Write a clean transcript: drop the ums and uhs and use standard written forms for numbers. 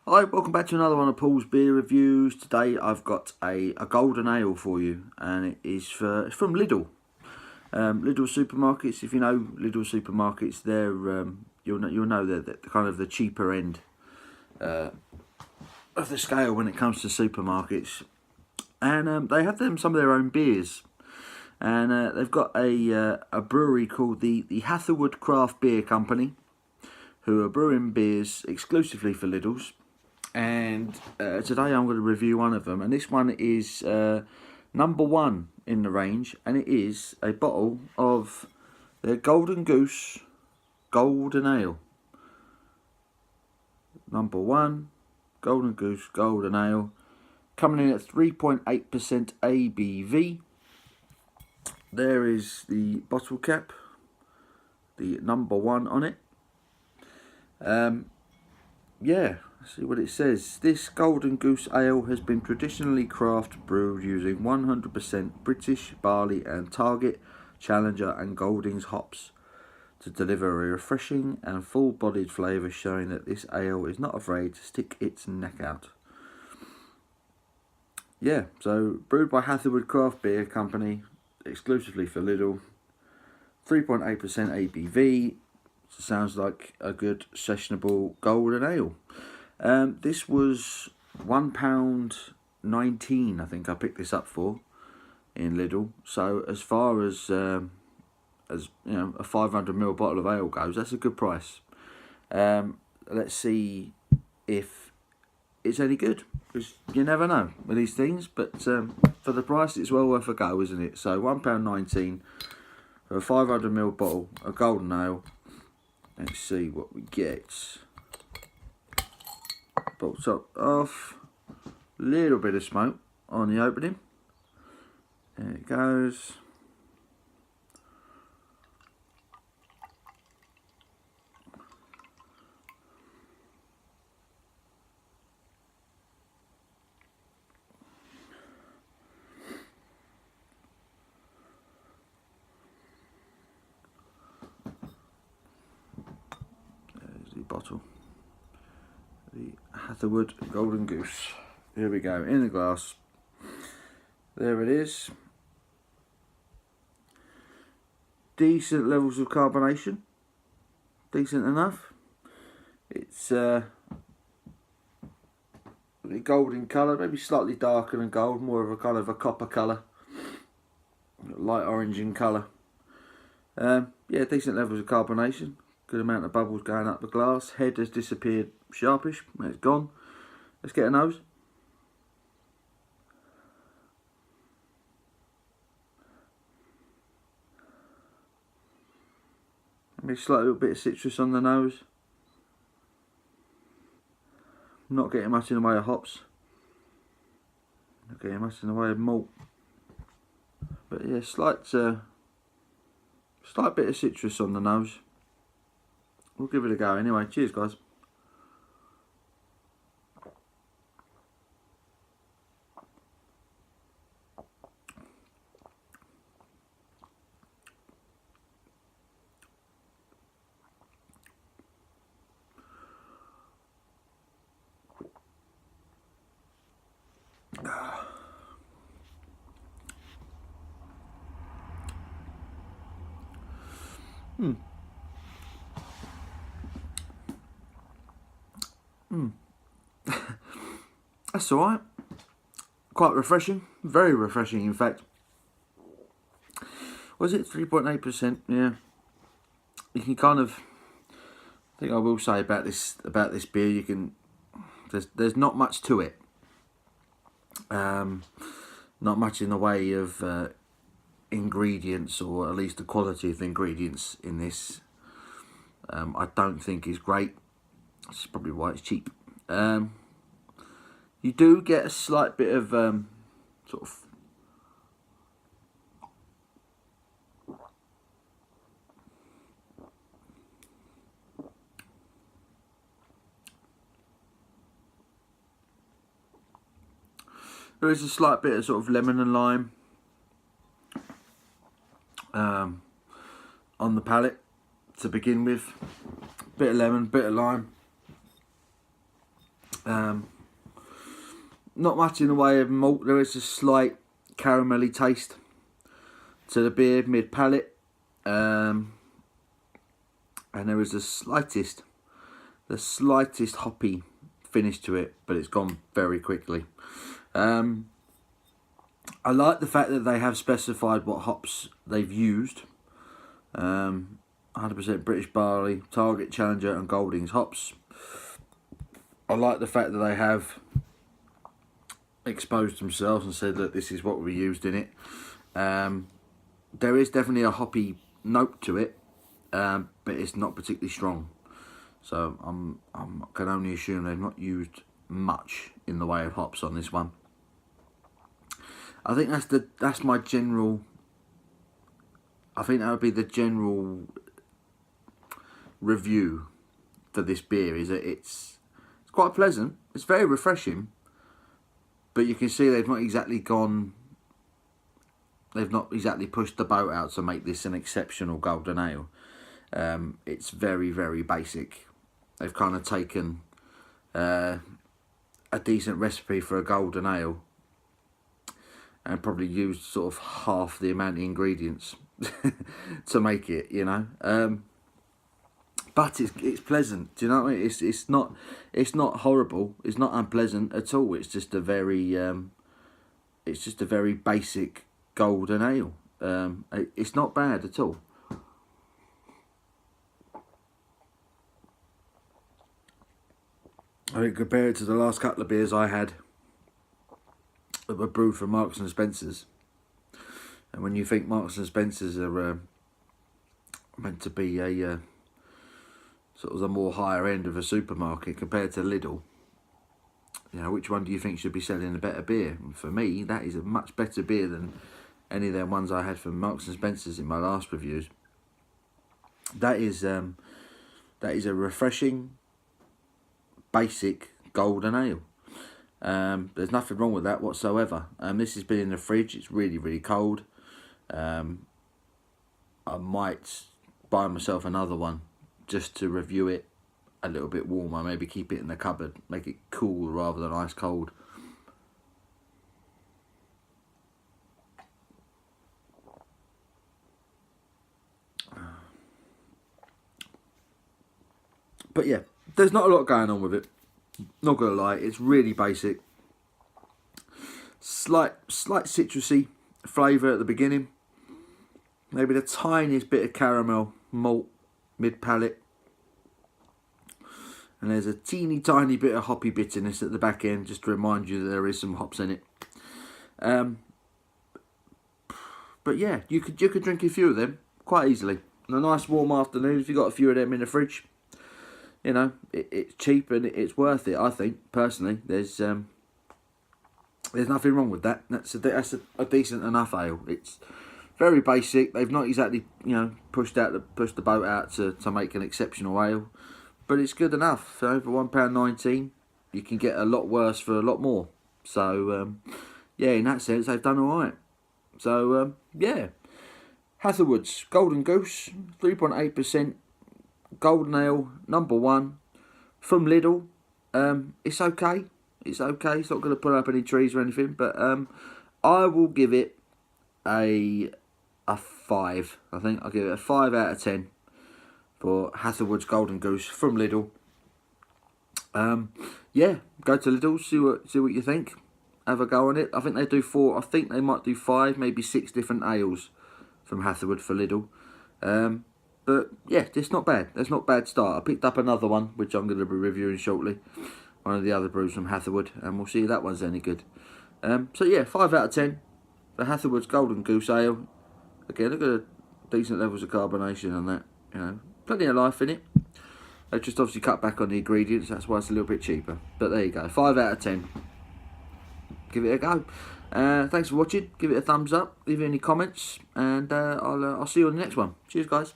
Hi, welcome back to another one of Paul's beer reviews. Today I've got a golden ale for you, and it's from Lidl. Lidl supermarkets. If you know Lidl supermarkets, they're you'll know they're kind of the cheaper end of the scale when it comes to supermarkets, and they have some of their own beers, and they've got a brewery called the Hatherwood Craft Beer Company, who are brewing beers exclusively for Lidl's. And today I'm going to review one of them, and this one is number one in the range, and it is a bottle of their Golden Goose Golden Ale. Number one, Golden Goose Golden Ale, coming in at 3.8% ABV. There is the bottle cap, the number one on it. Yeah, let's see what it says. This Golden Goose Ale has been traditionally craft brewed using 100% British barley and Target, Challenger and Goldings hops to deliver a refreshing and full-bodied flavour, showing that this ale is not afraid to stick its neck out. Yeah, so brewed by Hatherwood Craft Beer Company, exclusively for Lidl, 3.8% ABV. Sounds like a good sessionable golden ale. This was £1.19, I think I picked this up for in Lidl. So as far as you know, a 500ml bottle of ale goes, that's a good price. Let's see if it's any good, because you never know with these things. But for the price, it's well worth a go, isn't it? So £1.19 for a 500ml bottle of golden ale. Let's see what we get. Bottle top off. Little bit of smoke on the opening. There it goes. There's the bottle. The Hatherwood Golden Goose. Here we go, in the glass. There it is. Decent levels of carbonation. Decent enough. It's the golden colour, maybe slightly darker than gold, more of a kind of a copper colour. Light orange in colour. Yeah, decent levels of carbonation. Good amount of bubbles going up the glass. Head has disappeared sharpish. It's gone. Let's get a nose. Maybe a slight little bit of citrus on the nose. Not getting much in the way of hops. Not getting much in the way of malt. But yeah, slight bit of citrus on the nose. We'll give it a go anyway. Cheers, guys. That's alright. Quite refreshing. Very refreshing, in fact. Was it 3.8%? Yeah. You can kind of, I think I will say about this beer, you can, there's not much to it. Not much in the way of ingredients, or at least the quality of the ingredients in this. I don't think is great. That's probably why it's cheap. You do get a slight bit of sort of there is a slight bit of sort of lemon and lime on the palate to begin with. Bit of lemon, bit of lime. Not much in the way of malt. There is a slight caramelly taste to the beer, mid palate, and there is the slightest hoppy finish to it, but it's gone very quickly. I like the fact that they have specified what hops they've used. 100% British barley, Target, Challenger and Goldings hops. I like the fact that they have exposed themselves and said that this is what we used in it. There is definitely a hoppy note to it, but it's not particularly strong. So I can only assume they've not used much in the way of hops on this one. I think that's my general. I think that would be the general review for this beer. Is that it's quite pleasant. It's very refreshing, but you can see they've not exactly pushed the boat out to make this an exceptional golden ale. It's very, very basic. They've kind of taken a decent recipe for a golden ale and probably used sort of half the amount of ingredients to make it, you know. But it's pleasant. Do you know what I mean? It's not horrible. It's not unpleasant at all. It's just a very basic golden ale. It's not bad at all. I think compared to the last couple of beers I had that were brewed from Marks and Spencer's, and when you think Marks and Spencer's are meant to be a sort of the more higher end of a supermarket compared to Lidl, you know, which one do you think should be selling a better beer? And for me, that is a much better beer than any of them ones I had from Marks and Spencer's in my last reviews. That is a refreshing, basic golden ale. There's nothing wrong with that whatsoever. This has been in the fridge. It's really, really cold. I might buy myself another one just to review it a little bit warmer. Maybe keep it in the cupboard, make it cool rather than ice cold. But yeah, there's not a lot going on with it. Not gonna lie, it's really basic. Slight citrusy flavour at the beginning. Maybe the tiniest bit of caramel, malt, mid palate. And there's a teeny tiny bit of hoppy bitterness at the back end, just to remind you that there is some hops in it. But yeah, you could drink a few of them quite easily. On a nice warm afternoon, if you've got a few of them in the fridge, you know, it's cheap and it's worth it, I think, personally. There's nothing wrong with that. That's a decent enough ale. It's very basic. They've not exactly, you know, pushed the boat out to make an exceptional ale, but it's good enough. So for £1.19, you can get a lot worse for a lot more. So yeah, in that sense, they've done all right. So yeah, Hatherwood's Golden Goose, 3.8%. Golden ale, #1 from Lidl. It's okay. It's okay. It's not going to put up any trees or anything, but I will give it a 5. I think I'll give it a 5 out of 10 for Hatherwood's Golden Goose from Lidl. Yeah, go to Lidl, see what you think. Have a go on it. I think they do 4. I think they might do 5, maybe 6 different ales from Hatherwood for Lidl. But yeah, it's not bad. That's not a bad start. I picked up another one, which I'm going to be reviewing shortly. One of the other brews from Hatherwood, and we'll see if that one's any good. So yeah, 5 out of 10 for Hatherwood's Golden Goose Ale. Again, look at the decent levels of carbonation on that. You know, plenty of life in it. They just obviously cut back on the ingredients. That's why it's a little bit cheaper. But there you go, 5 out of 10. Give it a go. Thanks for watching. Give it a thumbs up. Leave any comments, and I'll see you on the next one. Cheers, guys.